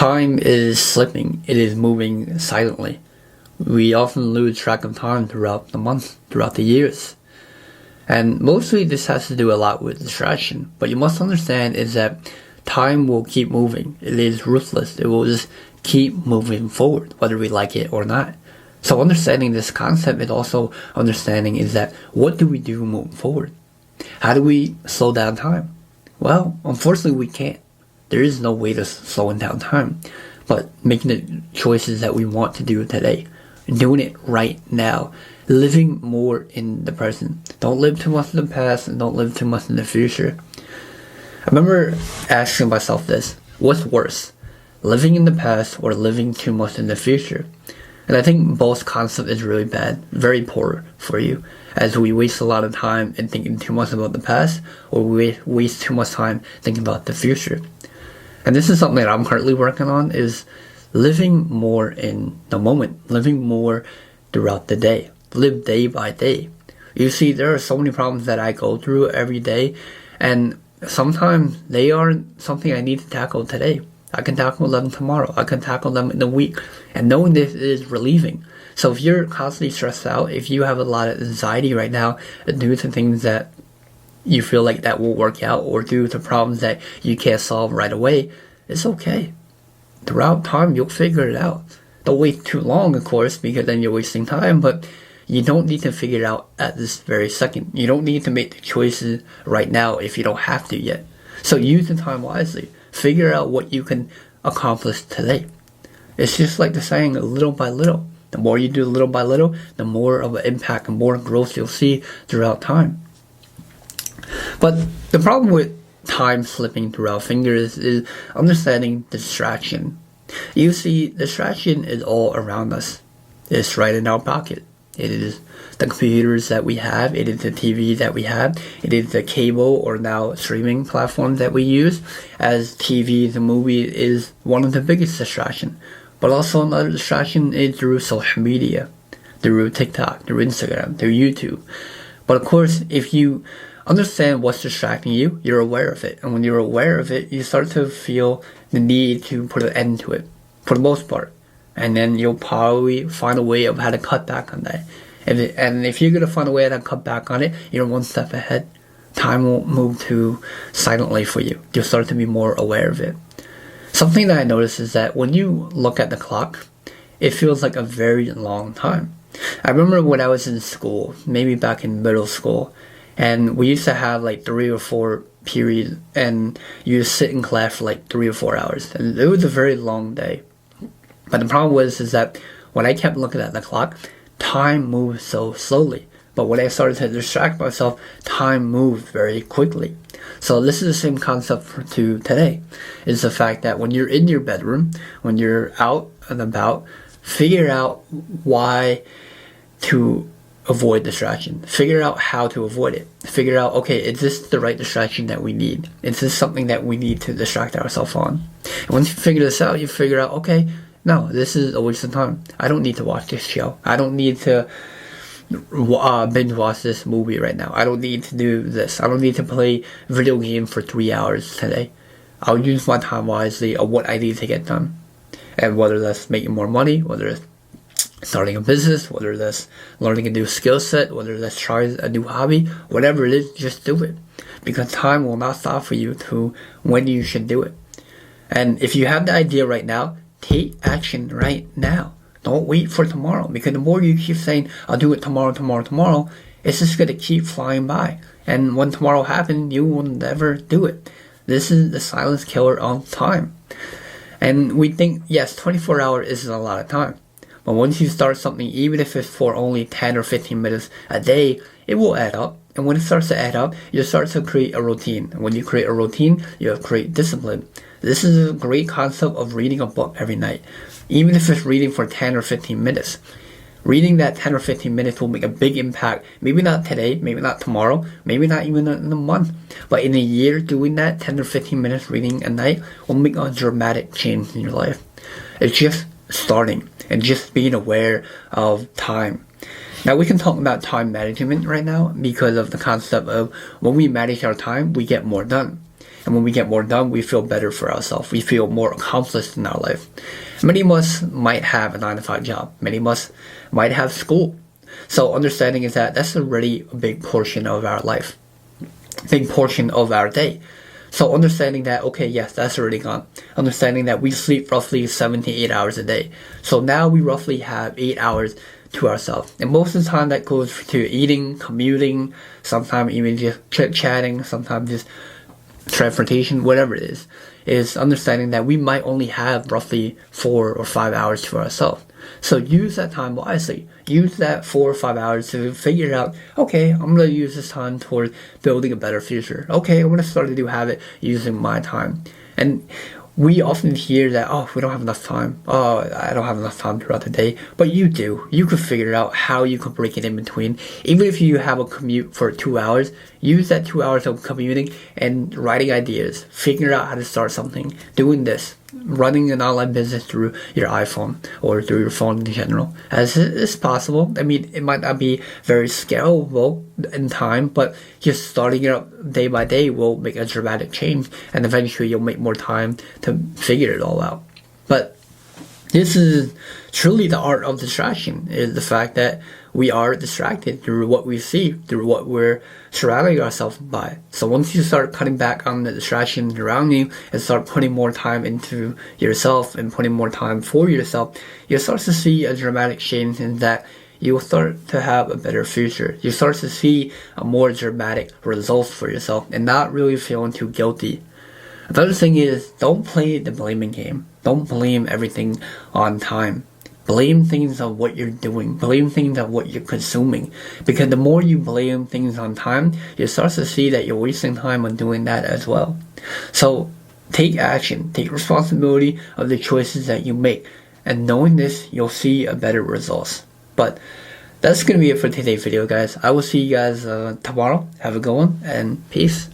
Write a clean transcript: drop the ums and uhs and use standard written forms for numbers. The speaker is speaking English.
Time is slipping. It is moving silently. We often lose track of time throughout the month, throughout the years. And mostly this has to do a lot with distraction. But you must understand is that time will keep moving. It is ruthless. It will just keep moving forward, whether we like it or not. So understanding this concept is also understanding is that what do we do moving forward? How do we slow down time? Well, unfortunately we can't. There is no way to slowing down time, but making the choices that we want to do today, doing it right now, living more in the present. Don't live too much in the past and don't live too much in the future. I remember asking myself this, what's worse, living in the past or living too much in the future? And I think both concept is really bad, very poor for you, as we waste a lot of time in thinking too much about the past, or we waste too much time thinking about the future. And this is something that I'm currently working on, is living more in the moment, living more throughout the day, live day by day. You see, there are so many problems that I go through every day, and sometimes they aren't something I need to tackle today. I can tackle them tomorrow. I can tackle them in a week. And knowing this is relieving. So if you're constantly stressed out, if you have a lot of anxiety right now due to things that you feel like that will work out, or due to problems that you can't solve right away, it's okay. Throughout time, you'll figure it out. Don't wait too long, of course, because then you're wasting time, but you don't need to figure it out at this very second. You don't need to make the choices right now if you don't have to yet. So use the time wisely. Figure out what you can accomplish today. It's just like the saying, little by little. The more you do little by little, the more of an impact and more growth you'll see throughout time. But the problem with time slipping through our fingers is understanding distraction. You see, distraction is all around us. It's right in our pocket. It is the computers that we have, it is the TV that we have, it is the cable or now streaming platforms that we use, as TV, the movie is one of the biggest distractions. But also another distraction is through social media, through TikTok, through Instagram, through YouTube. But of course, if you understand what's distracting you, you're aware of it. And when you're aware of it, you start to feel the need to put an end to it, for the most part. And then you'll probably find a way of how to cut back on that. And if you're going to find a way to cut back on it, you're one step ahead. Time will move too silently for you. You'll start to be more aware of it. Something that I noticed is that when you look at the clock, it feels like a very long time. I remember when I was in school, maybe back in middle school, and we used to have like 3 or 4 periods, and you just sit in class for like 3 or 4 hours. And it was a very long day. But the problem is that when I kept looking at the clock, time moved so slowly. But when I started to distract myself, time moved very quickly. So this is the same concept to today. Is the fact that when you're in your bedroom, when you're out and about, figure out why to avoid distraction. Figure out how to avoid it. Figure out, okay, is this the right distraction that we need? Is this something that we need to distract ourselves on? And once you figure this out, you figure out, okay, no, this is a waste of time. I don't need to watch this show. I don't need to binge watch this movie right now. I don't need to do this. I don't need to play video game for 3 hours today. I'll use my time wisely of what I need to get done. And whether that's making more money, whether it's starting a business, whether that's learning a new skill set, whether that's trying a new hobby, whatever it is, just do it. Because time will not stop for you to when you should do it. And if you have the idea right now, take action right now. Don't wait for tomorrow, because the more you keep saying, I'll do it tomorrow, it's just going to keep flying by. And when tomorrow happens, you will never do it. This is the silent killer of time. And we think, yes, 24 hours is a lot of time. But once you start something, even if it's for only 10 or 15 minutes a day, it will add up. And when it starts to add up, you start to create a routine. And when you create a routine, you create discipline. This is a great concept of reading a book every night. Even if it's reading for 10 or 15 minutes. Reading that 10 or 15 minutes will make a big impact. Maybe not today, maybe not tomorrow, maybe not even in a month. But in a year, doing that 10 or 15 minutes reading a night will make a dramatic change in your life. It's just starting and just being aware of time. Now we can talk about time management right now because of the concept of when we manage our time, we get more done. And when we get more done, we feel better for ourselves. We feel more accomplished in our life. Many of us might have a 9-to-5 job. Many of us might have school. So understanding is that that's already a big portion of our life, big portion of our day. So understanding that, okay, yes, that's already gone. Understanding that we sleep roughly 7 to 8 hours a day. So now we roughly have 8 hours to ourselves. And most of the time that goes to eating, commuting, sometimes even just chit-chatting, sometimes just transportation, whatever it is understanding that we might only have roughly 4 or 5 hours to ourselves. So use that time wisely. Use that 4 or 5 hours to figure out, okay, I'm going to use this time towards building a better future. Okay, I'm going to start a new habit using my time. And we often hear that, oh, we don't have enough time. Oh, I don't have enough time throughout the day. But you do. You could figure out how you can break it in between. Even if you have a commute for 2 hours, use that 2 hours of commuting and writing ideas, figuring out how to start something, doing this, running an online business through your iPhone or through your phone in general, as is possible. I mean, it might not be very scalable in time, but just starting it up day by day will make a dramatic change, and eventually you'll make more time to figure it all out. But this is truly the art of distraction, is the fact that we are distracted through what we see, through what we're surrounding ourselves by. So once you start cutting back on the distractions around you and start putting more time into yourself and putting more time for yourself, you'll start to see a dramatic change in that you'll start to have a better future. You start to see a more dramatic results for yourself and not really feeling too guilty. Another thing is, don't play the blaming game. Don't blame everything on time. Blame things on what you're doing. Blame things on what you're consuming. Because the more you blame things on time, you start to see that you're wasting time on doing that as well. So take action. Take responsibility of the choices that you make. And knowing this, you'll see a better results. But that's going to be it for today's video, guys. I will see you guys tomorrow. Have a good one, and peace.